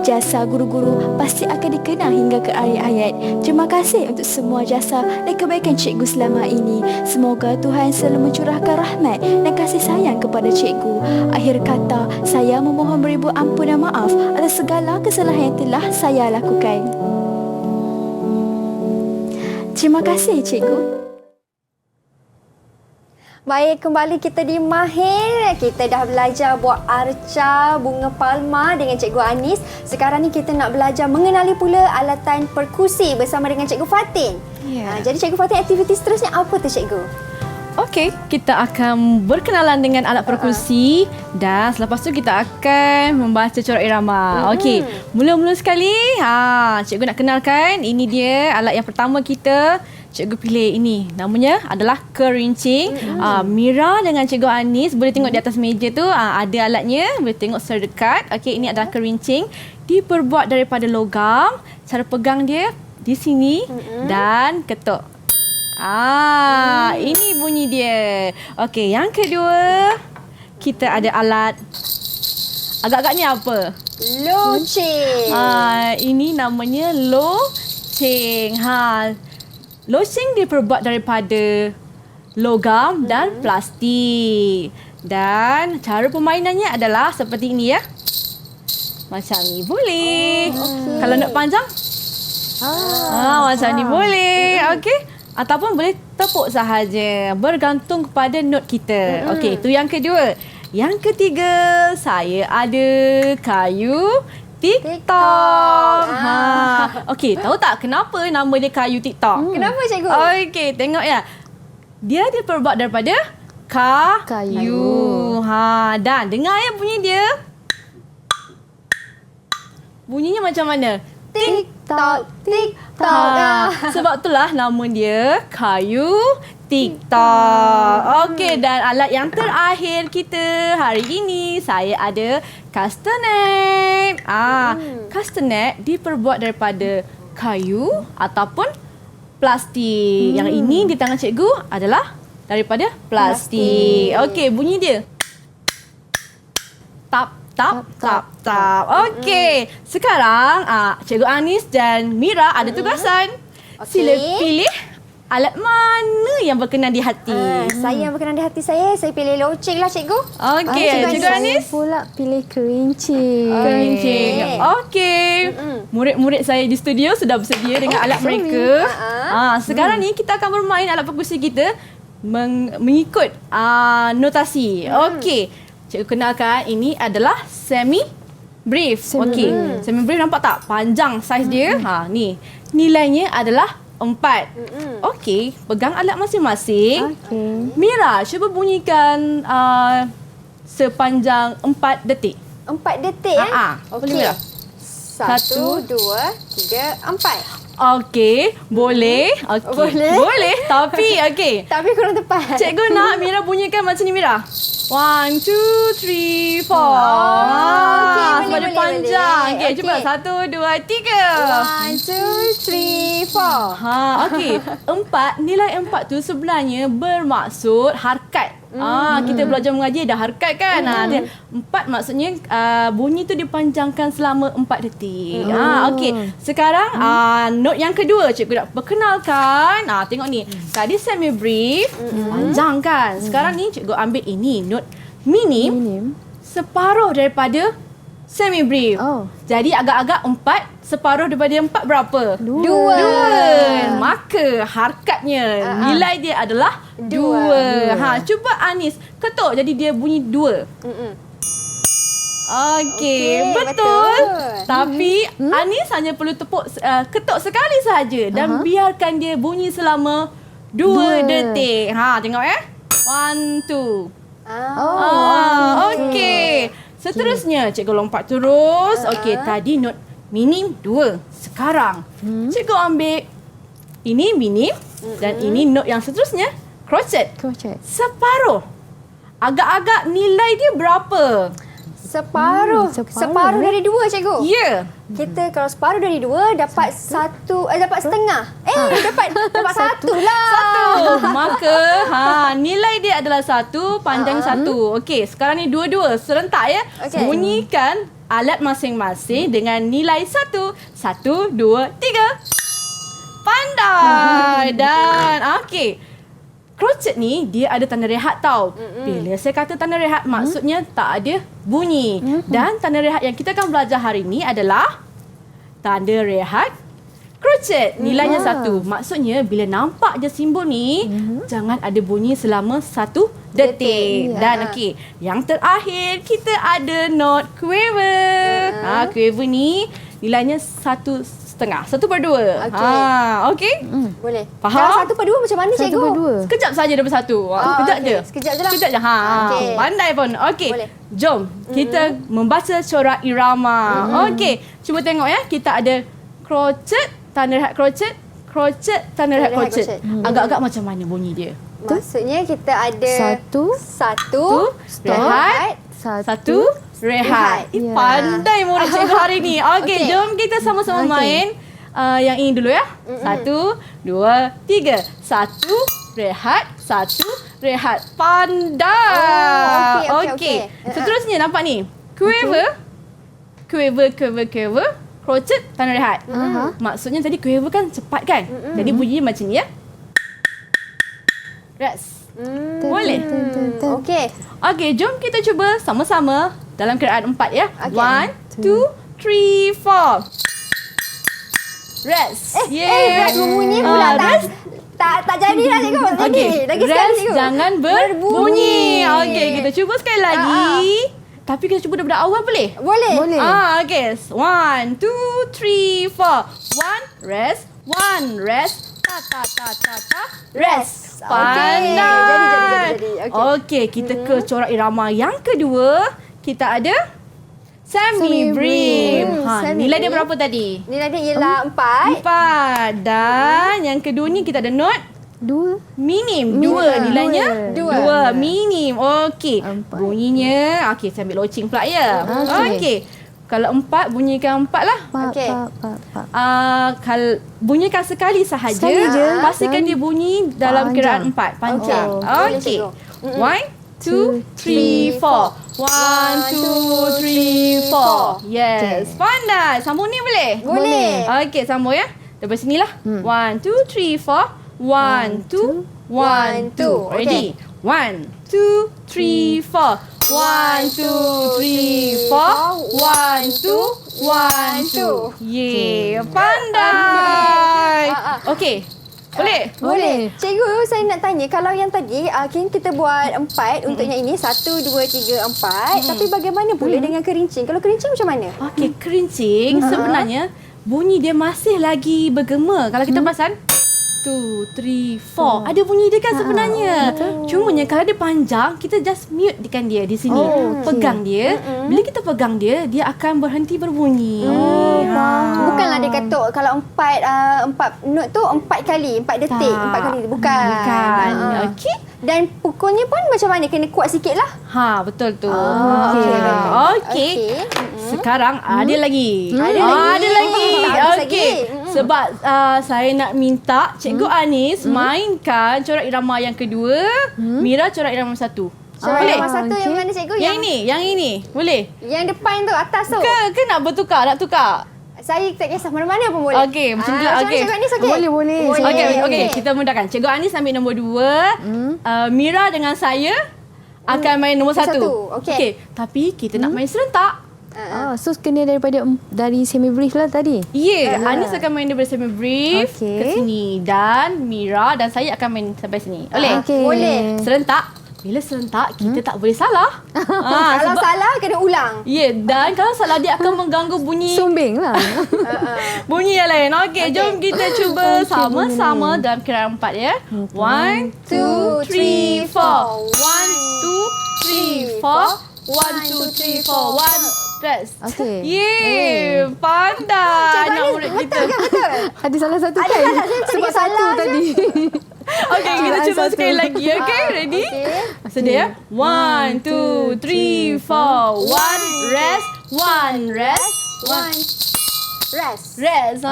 Jasa guru-guru pasti akan dikenang hingga ke akhir hayat. Terima kasih untuk semua jasa dan kebaikan cikgu selama ini. Semoga Tuhan selalu mencurahkan rahmat dan kasih sayang kepada cikgu. Akhir kata, saya memohon beribu ampun dan maaf atas segala kesalahan yang telah saya lakukan. Terima kasih cikgu. Baik, kembali kita di Mahir. Kita dah belajar buat arca bunga palma dengan Cikgu Anis. Sekarang ni kita nak belajar mengenali pula alatan perkusi bersama dengan Cikgu Fatin. Jadi Cikgu Fatin, aktiviti seterusnya apa tu Cikgu? Okey, kita akan berkenalan dengan alat perkusi dan selepas tu kita akan membaca corak irama. Okey, mula-mula sekali, cikgu nak kenalkan, ini dia alat yang pertama kita. Cikgu pilih ini, namanya adalah kerincing. Mira dengan Cikgu Anis boleh tengok di atas meja tu, ada alatnya, boleh tengok secara dekat. Okey, ini adalah kerincing, diperbuat daripada logam. Cara pegang dia di sini dan ketuk. Ini bunyi dia. Okey, yang kedua, kita ada alat agak-agaknya apa? Loceng. Ini namanya loceng. Loceng diperbuat daripada logam dan plastik. Dan cara permainannya adalah seperti ini ya. Macam ni boleh. Kalau nak panjang, macam ni boleh. Okey. Ataupun boleh tepuk sahaja, bergantung kepada not kita. Okey, itu yang kedua. Yang ketiga, saya ada kayu TikTok. Okey, tahu tak kenapa nama dia kayu TikTok? Kenapa cikgu? Okey, tengok ya. Dia diperbuat daripada kayu. Dan dengar ya bunyi dia. Bunyinya macam mana? TikTok, TikTok. Sebab itulah nama dia kayu TikTok. Okey, dan alat yang terakhir kita hari ini, saya ada castanet. Castanet diperbuat daripada kayu ataupun plastik. Yang ini di tangan cikgu adalah daripada plastik. Okey, bunyi dia. Tap, tap, tap, tap. Okey, sekarang Cikgu Anis dan Mira ada tugasan. Sila pilih alat mana yang berkenan di hati. Saya yang berkenan di hati saya pilih loceng lah cikgu. Okey, Cikgu Anis Pula pilih kerincing. kerincing. Okey. Murid-murid saya di studio sudah bersedia dengan alat mereka. Sekarang ni kita akan bermain alat perkusi kita mengikut notasi. Okey. Cikgu kenalkan, ini adalah semi brief. Okey. Semi-brief nampak tak? Panjang saiz dia. Ni. Nilainya adalah 4. Okey. Pegang alat masing-masing. Okey. Mira, cuba bunyikan sepanjang 4 detik. 4 detik Boleh Mira? 1, 2, 3, 4. Okey, boleh. Okey. Boleh, tapi okey. Tapi kurang tepat. Cikgu nak Mira bunyikan macam ni Mira. 1, 2, 3, 4. okey, Sebab boleh, dia boleh, panjang. boleh. Okey, cuba Okey. 1, 2, 3. 1, 2, 3, 4. Okey. 4, nilai 4 tu sebenarnya bermaksud harkat. Kita belajar mengaji dah harkat kan. Dia 4 maksudnya bunyi tu dipanjangkan selama 4 detik. Okey. Sekarang note yang kedua cikgu nak perkenalkan. Tengok ni. Tadi semi brief panjang kan. Sekarang ni cikgu ambil ini note minim. Separuh daripada semi brief. Jadi agak-agak 4, separuh daripada 4 berapa? 2. Maka harkatnya nilai dia adalah 2. Cuba Anis ketuk jadi dia bunyi 2. Okey, betul. Tapi Anis hanya perlu ketuk sekali sahaja dan biarkan dia bunyi selama 2 detik. Tengok 1, 2. Okey. Seterusnya cikgu lompat terus. Okey, tadi note minim 2. Sekarang cikgu ambil ini minim dan ini note yang seterusnya crochet. Separuh. Agak-agak nilai dia berapa? Separuh dari 2 cikgu. Ya. Kita kalau separuh dari 2 dapat dapat setengah. Dapat 1 lah. 1. Maka nilai dia adalah 1, panjang 1. Okey, sekarang ni 2 serentak ya. Okey. Bunyikan alat masing-masing dengan nilai 1. 1, 2, 3. Pandai. Dan okey. Crochet ni dia ada tanda rehat tau. Bila saya kata tanda rehat maksudnya tak ada bunyi. Dan tanda rehat yang kita akan belajar hari ni adalah tanda rehat crochet. Nilainya 1. Maksudnya bila nampak je simbol ni jangan ada bunyi selama 1 detik. Dan okey, yang terakhir kita ada note quiver. Quiver ni nilainya 1,5. 1/2. Okey. Boleh. Faham? Kalau 1/2 macam mana cikgu? 1/2. Sekejap saja daripada 1. Sekejap okey. je. Sekejap je lah. Sekejap je. Okey. Pandai pun. Okey. Boleh. Jom kita membaca corak irama. Okey. Cuba tengok ya. Kita ada crochet, tanda rehat crochet, crochet, tanda rehat crochet. Agak-agak macam mana bunyi dia? Maksudnya kita ada 1 rehat, 1 rehat. Ya. Pandai murid cikgu hari ni. Okey, Okey. jom kita sama-sama main yang ini dulu ya. 1, 2, 3. 1 rehat, 1 rehat. Pandai. Okey. Seterusnya nampak ni. Quiver. Quiver. Crochet, tanda rehat. Maksudnya tadi quiver kan cepat kan? Jadi bunyinya macam ni ya. Rest. Boleh? Okey. Okey, jom kita cuba sama-sama dalam kiraan 4 ya. Okey. 1, 2, 3, 4. Rest. Rest berbunyi pula rest. tak jadilah cikgu. Lagi sekali Rest cikgu. jangan berbunyi. Okey, kita cuba sekali lagi. Tapi kita cuba daripada awal boleh? Boleh. Okey. 1, 2, 3, 4. 1, rest. 1, rest. Ta. Rest. Pandai. Jadi. Okey, kita ke corak irama yang kedua. Kita ada semi-brief. Nilai dia berapa tadi? Nilai dia ialah 4. 4. Dan yang kedua ni kita ada note 2. minim. 2 nilainya? 2. Minim. Okey. 4. Bunyinya, okey saya ambil loceng pula ya. Okey. Kalau 4 bunyikan 4 lah. Okey. Kalau bunyikan sekali sahaja. Sekali je. Pastikan dia bunyi dalam kiraan 4. Panjang. Boleh, Okey. cikgu. 1, 2, 3, 4. 1, 2, 3, 4. Yes. Pandai. Sambung ni boleh? Boleh. Okey, sambung ya. Daripada sinilah. 1, 2, 3, 4. 1, 2, 1, 2. Ready? 1, 2, 3, 4. 1, 2, 3, 4. 1, 2, 1, 2. Yeay, pandai. Okey. Boleh? Boleh. Cikgu, saya nak tanya, kalau yang tadi kita buat 4 untuk yang ini, 1, 2, 3, 4. Tapi bagaimana pula dengan kerincing? Kalau kerincing macam mana? Okey, kerincing sebenarnya bunyi dia masih lagi bergema. Kalau kita perasan 2, 3, 4. Ada bunyi dia kan sebenarnya. Cumanya kalau dia panjang, kita just mute kan dia di sini. Pegang dia. Bila kita pegang dia, dia akan berhenti berbunyi. Bukanlah dia ketuk kalau 4 note tu 4 kali, 4 detik, 4 kali. Bukan. Bukan. Okey. Dan pukulnya pun macam mana? Kena kuat sikit lah. Ha, betul tu. Okey. Okey. Sekarang ada lagi. Ada lagi. Ada lagi. Tak habis Okey. Sebab saya nak minta Cikgu Anis mainkan corak irama yang kedua, Mira corak irama satu. Boleh? Boleh? Yang satu yang mana cikgu? Yang ini. Boleh? Yang depan tu, atas tu. Ke nak bertukar? Nak tukar? Saya tak kisah mana-mana pun boleh. Okey, macam tu lah. Macam Okey. mana Cikgu Anis okey? Boleh. Okey, kita mudahkan. Cikgu Anis ambil nombor 2. Mira dengan saya akan main nombor 1. Okey. Tapi kita nak main serentak. So kena dari semi brief lah tadi. Ya, Anis akan main daripada semi brief Okey. ke sini dan Mira dan saya akan main sampai sini. Boleh? Okey. Boleh. Serentak. Bila serentak kita tak boleh salah. Kalau salah kena ulang. Ya, dan kalau salah dia akan mengganggu bunyi Sumbing lah. bunyi yang lain. Okey, jom kita cuba sama-sama dalam kiraan 4 ya. 1 2 3 4. 1 2 3 4. 1 2 3 4. 1 Press. Okey. Yeay, pandai nak murid kita. Betul. Ada salah satu Ada kan? salah. Saya cari Sebab salah satu je. tadi. Okey, kita cuba satu. sekali lagi. Okey, ready? Okey. Sedia? 1 2 3 4. 1 rest, 1 rest, 1 Rest. rest.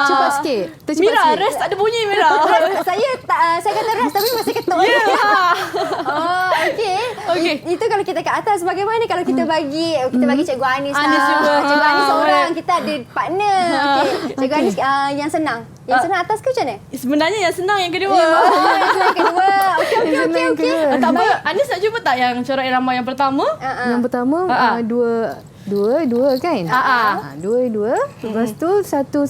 Cepat sikit. Tu cepat Mira, sikit. rest tak ada bunyi Mira. Saya kata rest tapi masih ketuk. Ya. Oh, okey. Okey. Itu kalau kita kat atas. Bagaimana kalau kita bagi Cikgu Anis lah. Anis cuba. Cikgu Anis seorang, Boleh. kita ada partner. Okey. Cikgu Anis yang senang. Yang senang atas ke macam mana? Sebenarnya yang senang yang kedua. Yang kedua. Okey. Tak apa, Anis nak cuba tak yang corak irama yang pertama? Yang pertama dua kan? Dua. Lepas tu satu.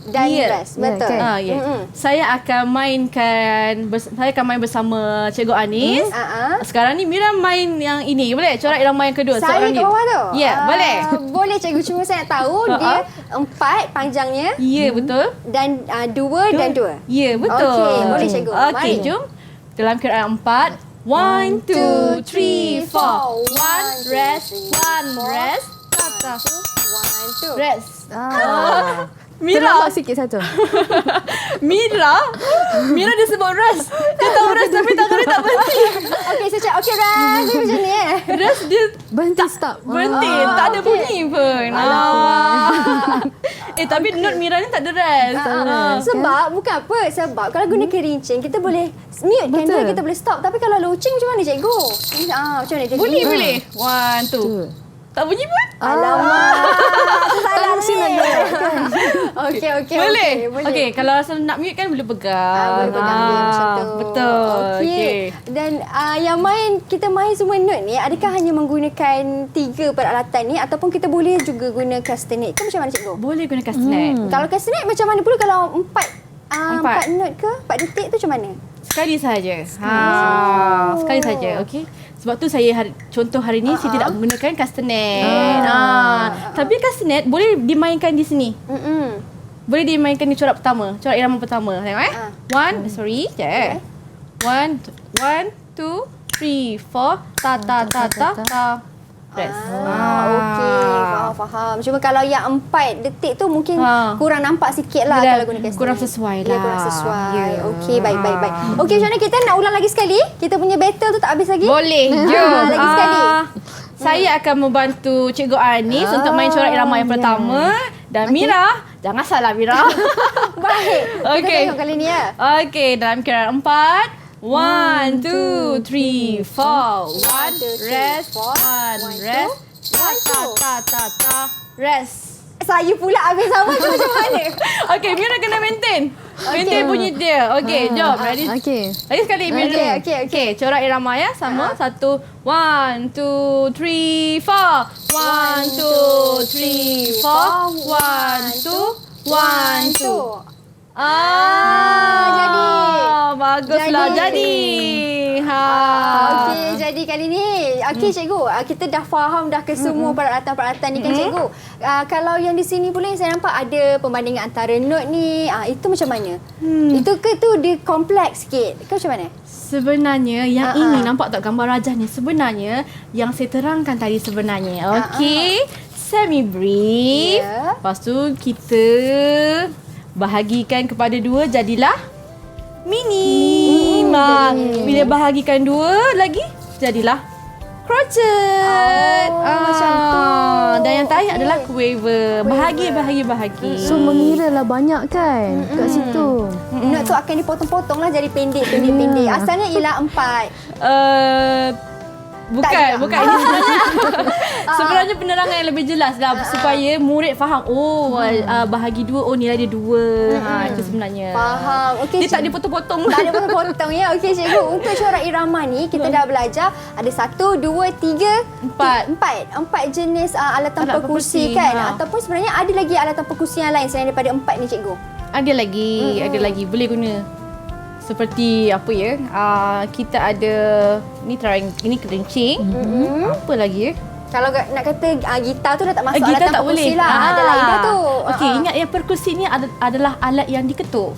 Dan Ya. rest. Betul. kan? Ya. Saya akan mainkan main bersama Cikgu Anis. Sekarang ni Mira main yang ini. Boleh? Corak irama yang kedua. Saya seorang kat dia. bawah tu. Ya, boleh. Boleh cikgu. Cuma saya nak tahu dia 4 panjangnya Ya, betul. dan 2 dan 2. Ya, betul. Okey, boleh cikgu. Okey, Mari. jom. Dalam kiraan 4. 1 2 3 4. 1 rest, 1 rest. Tata. 1, 2. Rest. Mira. Mira, Sikit satu. Mira dia sebut rest. Dia tahu rest tapi tangan dia tak berhenti. Okey, saya cakap okey rest. Macam ni Rest dia Berhenti stop. berhenti, tak ada bunyi pun. Tapi note Mira ni tak ada rest. Sebab bukan apa. Sebab kalau guna kerincing kita boleh mute kan dia, kita boleh stop. Tapi kalau loceng macam mana cikgu? Macam mana cikgu? Boleh. 1 2. Tak bunyi pun? Alamak. Salah ni. Okey. Boleh. Okey, kalau rasa nak mute kan boleh pegang. Boleh pegang dia macam tu. Betul. Okey. Dan yang kita main semua note ni, adakah hanya menggunakan 3 peralatan ni ataupun kita boleh juga guna castanet ke macam mana cikgu? Boleh guna castanet. Kalau castanet macam mana pula kalau 4 note ke 4 detik tu macam mana? Sekali saja. Sekali saja. Okey. Sebab tu saya contoh hari ni saya tidak menggunakan castanet. Tapi castanet boleh dimainkan di sini. Boleh dimainkan di corak pertama, corak irama pertama. Tengok 1, 1 2 3 4 ta. Rest. Okey, faham. Cuma kalau yang 4 detik tu mungkin kurang nampak sikit lah kalau guna castanet. Kurang sesuai lah. Ya, kurang sesuai. Ya. Okey, baik. Okey, macam mana kita nak ulang lagi sekali? Kita punya battle tu tak habis lagi? Boleh. Jom. Lagi sekali. Saya akan membantu Cikgu Anis untuk main corak irama yang pertama. Dan Mira, jangan salah Mira. Baik. Kita Okey. tengok kali ni ya. Okey, dalam kiraan 4. 1 2 3 4. 1 rest, 1 rest. Ta. Rest. Saya pula habis sama tu macam mana? Okey, Mira kena maintain. Maintain bunyi dia. Okey, jom. Ready? Okey. Lagi sekali Mira. Okey. Corak irama ya. Sama. 1 1 2 3 4. 1 2 3 4. 1 2 1 2. Jadi. Baguslah jadi. Okey, jadi kali ni cikgu, kita dah faham dah ke semua peralatan-peralatan ni kan cikgu. Kalau yang di sini pula saya nampak ada pembandingan antara note ni, itu macam mana? Itu ke tu dia kompleks sikit? Ke macam mana? Sebenarnya yang ini nampak tak gambar rajah ni, sebenarnya yang saya terangkan tadi sebenarnya. Okey. Semi brief. Ya. Lepas tu kita bahagikan kepada dua jadilah mini. Bila bahagikan dua lagi jadilah crochet. Macam tu. Dan yang terakhir adalah quiver. Bahagi. So mengira lah banyak kan kat situ. Note tu akan dipotong-potong lah jadi pendek. Asalnya ialah 4. Bukan. Ini sebenarnya penerangan yang lebih jelas lah supaya murid faham. Bahagi dua. Nilai dia 2. Itu sebenarnya. Faham. Okey. Dia tak dipotong-potong. Tak ada potong-potong ya. Okey cikgu, untuk corak irama ni kita dah belajar ada 1, 2, 3, 4 jenis alatan Alat perkusi perkusi, kan. Ataupun sebenarnya ada lagi alatan perkusi yang lain selain daripada 4 ni cikgu. Ada lagi boleh guna. Seperti apa ya? Kita ada ini kerencing. Apa lagi ya? Kalau nak kata gitar tu dah tak masuk Gitar alatan tak perkusi boleh. lah. Ada lain dah tu. Okey, ingat yang perkusi ni adalah alat yang diketuk.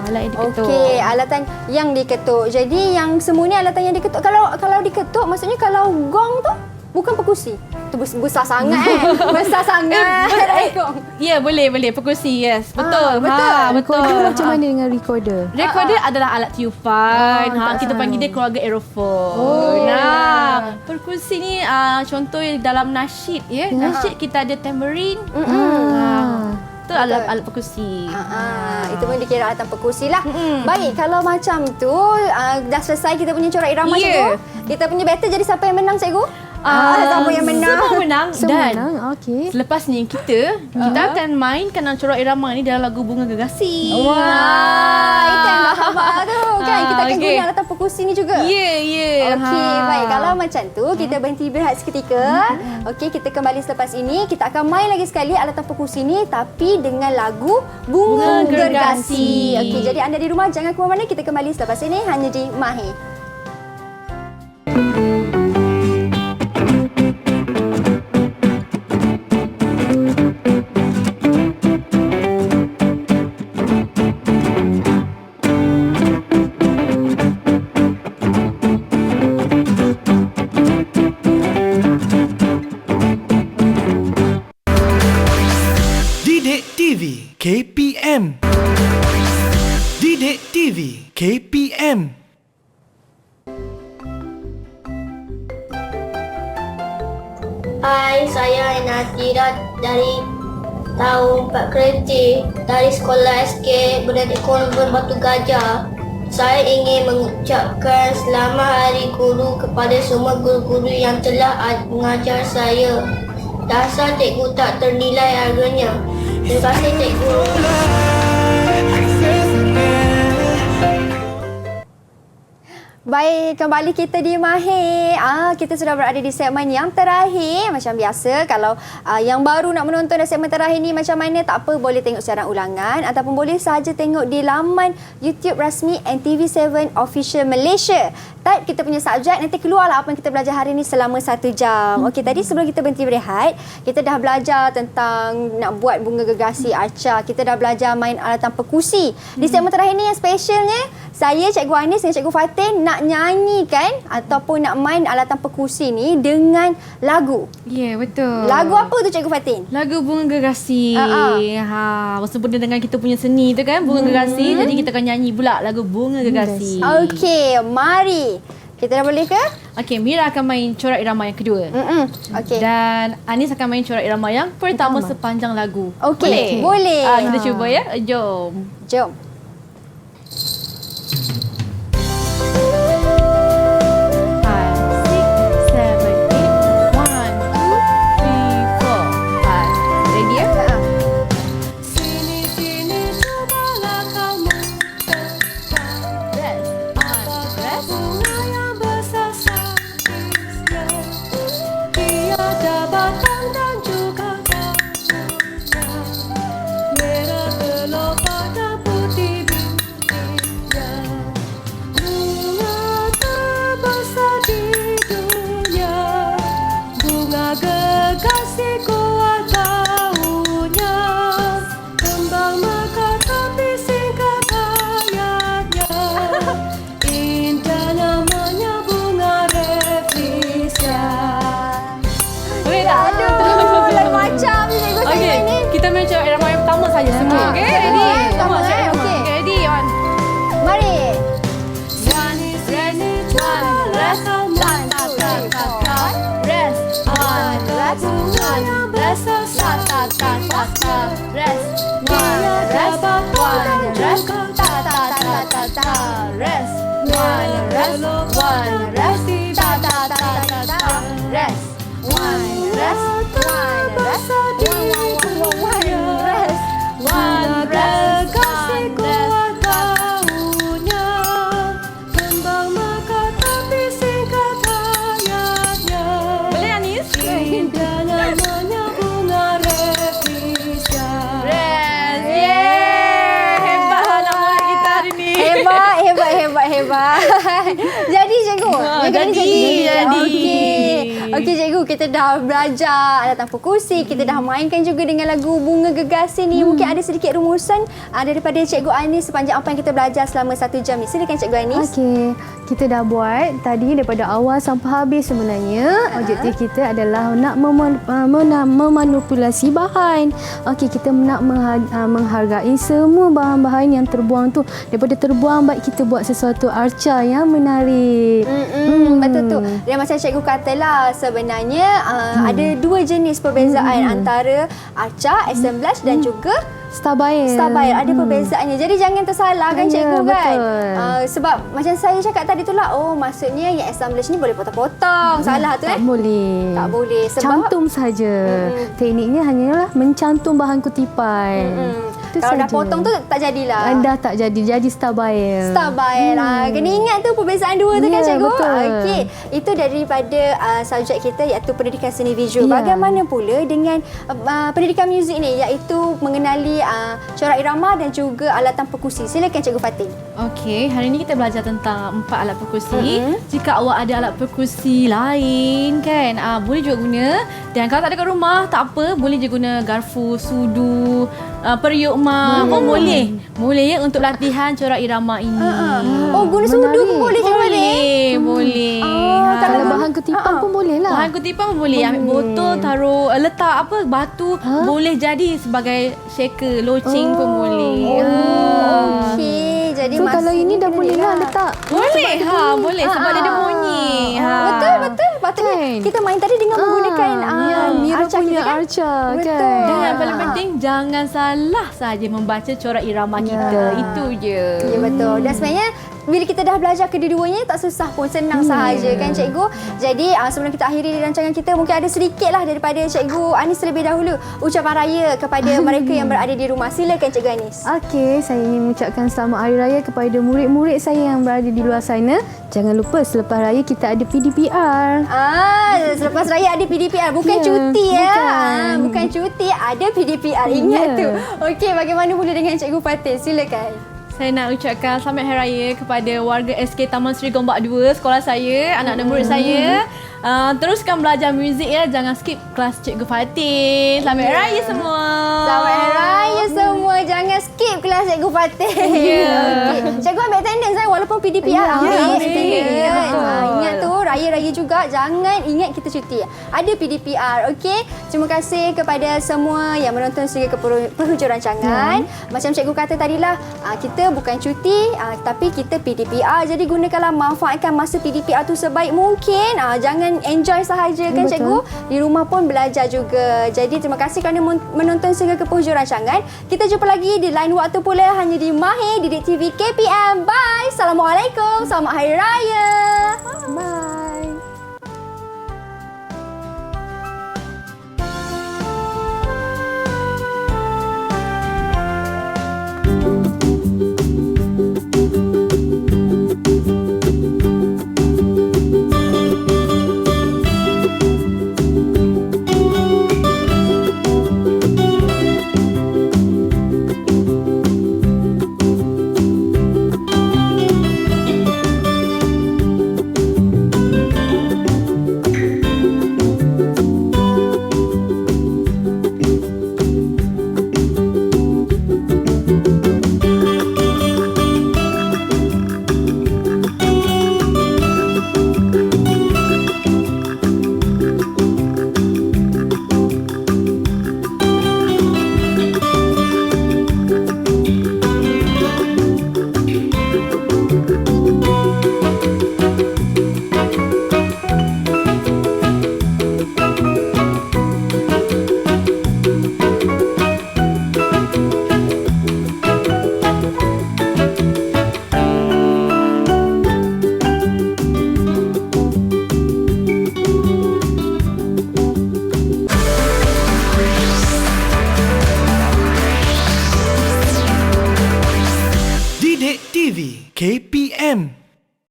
Alat yang diketuk. Okey, alatan yang diketuk. Jadi yang semua ni alatan yang diketuk. Kalau diketuk maksudnya kalau gong tu bukan perkusi. Tu besar sangat Besar sangat. Gong. Ya, boleh perkusi. Yes, betul. Betul. Recorder macam mana dengan recorder? Recorder adalah alat tiupan. Kita panggil dia keluarga aerophone. Perkusi ni contoh dalam nasyid ya. Nasyid kita ada tambourine. Itu alat perkusi. Itu pun dikira alatan perkusi lah. Baik, kalau macam tu dah selesai kita punya corak irama cikgu. Kita punya battle jadi siapa yang menang cikgu? Siapa yang menang? Semua menang. Dan Okey. selepas ni kita akan mainkan corak irama ni dalam lagu Bunga Gergasi. Itu yang dah hafal tu kan. Kita akan guna alatan perkusi ni juga. Ya. Okey, baik. Kalau macam tu, kita berhenti berehat seketika. Okey, kita kembali selepas ini. Kita akan main lagi sekali alatan perkusi ni tapi dengan lagu Bunga Gergasi. Okey, jadi anda di rumah jangan ke mana-mana. Kita kembali selepas ini hanya di Mahir. Didik TV KPM. Didik TV KPM. Hai, saya Aina Tira dari tahun 4 Kerentik dari Sekolah SK Bernadette Convent Batu Gajah. Saya ingin mengucapkan selamat Hari Guru kepada semua guru-guru yang telah mengajar saya. Dasar cikgu tak ternilai harganya. Terima kasih cikgu. Baik, kembali kita di Mahir. Kita sudah berada di segmen yang terakhir. Macam biasa, kalau yang baru nak menonton di segmen terakhir ni macam mana, tak apa, boleh tengok siaran ulangan ataupun boleh sahaja tengok di laman YouTube rasmi NTV7 Official Malaysia. Type kita punya subjek, nanti keluarlah apa yang kita belajar hari ni selama 1 jam. Okey, tadi sebelum kita berhenti berehat, kita dah belajar tentang nak buat bunga gergasi, arca. Kita dah belajar main alatan perkusi. Di segmen terakhir ni yang specialnya, saya, Cikgu Anis dan Cikgu Fatin nak nyanyikan ataupun nak main alatan perkusi ni dengan lagu. Ya, betul. Lagu apa tu Cikgu Fatin? Lagu Bunga Gergasi. Bersempena dengan kita punya seni tu kan, Bunga Gergasi. Jadi kita akan nyanyi pula lagu Bunga Gergasi. Okey, mari. Kita dah boleh ke? Okey, Mira akan main corak irama yang kedua. Okey. Dan Anis akan main corak irama yang pertama sepanjang lagu. Okey, boleh. Kita cuba ya. Jom. Jom. 乐吧。kekasih kuat baunya, kembang mekar tapi singkat hayatnya. Indah namanya bunga Revisia. Boleh tak? Aduh, lain macam cikgu saya Okey, ni. kita main cakap irama yang pertama saja semua. Okey, ready? Pertama, Cakap irama. okey. Okey, ready, on. Mari. Kekasih kuat baunya, kembang mekar tapi singkat hayatnya. Boleh, Anis? Indah namanya bunga Revisia. Rest. Yeay. Hebatlah nama kita hari ni. Hebat. Jadi cikgu. jadi. Okey cikgu, kita dah belajar alat tanpa kursi, kita dah mainkan juga dengan lagu Bunga Gergasi ni. Mungkin ada sedikit rumusan daripada Cikgu Anis sepanjang apa yang kita belajar selama 1 jam ni. Silakan Cikgu Anis. Okey, kita dah buat tadi daripada awal sampai habis sebenarnya. Objektif kita adalah nak memanipulasi bahan. Okey, kita nak menghargai semua bahan-bahan yang terbuang tu. Daripada terbuang, baik kita buat sesuatu arca yang menarik. Betul tu. Dan macam cikgu katalah, sebenarnya ada 2 jenis perbezaan antara arca, assemblage dan juga Stabail. Ada perbezaannya. Jadi jangan tersalah kan Ya, cikgu kan. betul. Sebab macam saya cakap tadi tu lah, maksudnya yang assemblage ni boleh potong-potong. Salah tu Tak boleh. Tak boleh sebab Cantum saja. Tekniknya hanyalah mencantum bahan kutipan. Itu kalau dah saja. potong tu tak jadilah. Dah tak jadi stabail. Stabail. Kena ingat tu perbezaan dua tu kan Ya, cikgu. betul. Okey. Itu daripada subjek kita iaitu pendidikan seni visual. Ya. Bagaimana pula dengan pendidikan muzik ni iaitu mengenali corak irama dan juga alatan perkusi. Silakan Cikgu Fatin. Okey, hari ini kita belajar tentang 4 alat perkusi. Jika awak ada alat perkusi lain kan, boleh juga guna. Dan kalau tak ada kat rumah, tak apa, boleh je guna garfu, sudu, periuk mah pun boleh. Boleh ya untuk latihan corak irama ini. Oh, guna sudu pun boleh Cikgu Fatin. Boleh. Kalau bahan kutipan pun boleh lah. Bahan kutipan pun boleh. Ambil botol, taruh, letak apa, batu. Boleh jadi sebagai shaker, loceng pun boleh. Okey. Jadi So masih kalau ini dah boleh lah letak. Boleh. Boleh sebab dia ada bunyi. Betul. Patutnya Kan? kita main tadi dengan menggunakan Mira arca punya kita kan. arca Betul. kan. Dan yang paling penting, jangan salah saja membaca corak irama kita. Itu je. Ya betul. Dan sebenarnya bila kita dah belajar kedua-duanya tak susah pun, senang sahaja kan cikgu. Jadi sebelum kita akhiri rancangan kita, mungkin ada sedikitlah daripada Cikgu Anis terlebih dahulu ucapan raya kepada mereka yang berada di rumah. Silakan Cikgu Anis. Okey, saya ingin mengucapkan selamat Hari Raya kepada murid-murid saya yang berada di luar sana. Jangan lupa selepas raya kita ada PDPR. Selepas raya ada PDPR, bukan Ya, cuti ya. bukan. Bukan cuti, ada PDPR. Ingat Ya. tu. Okey, bagaimana pula dengan Cikgu Fatin? Silakan. Saya nak ucapkan selamat Hari Raya kepada warga SK Taman Seri Gombak 2, sekolah saya, anak-anak murid saya. Teruskan belajar muzik ya, jangan skip kelas Cikgu Fatin. Selamat Hari Raya semua. Selamat Hari Raya semua. Jangan skip kelas Cikgu Fatin. Okey. Cikgu ambil attendance walaupun PDPR ambil attendance. Ingat tu raya-raya juga jangan ingat kita cuti. Ada PDPR. Okey. Terima kasih kepada semua yang menonton sehingga ke penghujung rancangan. Macam cikgu kata tadilah, kita bukan cuti tapi kita PDPR. Jadi gunakanlah, manfaatkan masa PDPR tu sebaik mungkin. Jangan enjoy sahaja kan cikgu. Di rumah pun belajar juga. Jadi terima kasih kerana menonton sehingga ke penghujung rancangan. Kita jumpa lagi di lain waktu pula hanya di Mahir Didik TV KPM. Bye. Assalamualaikum. Selamat Hari Raya. Bye. Didik TV KPM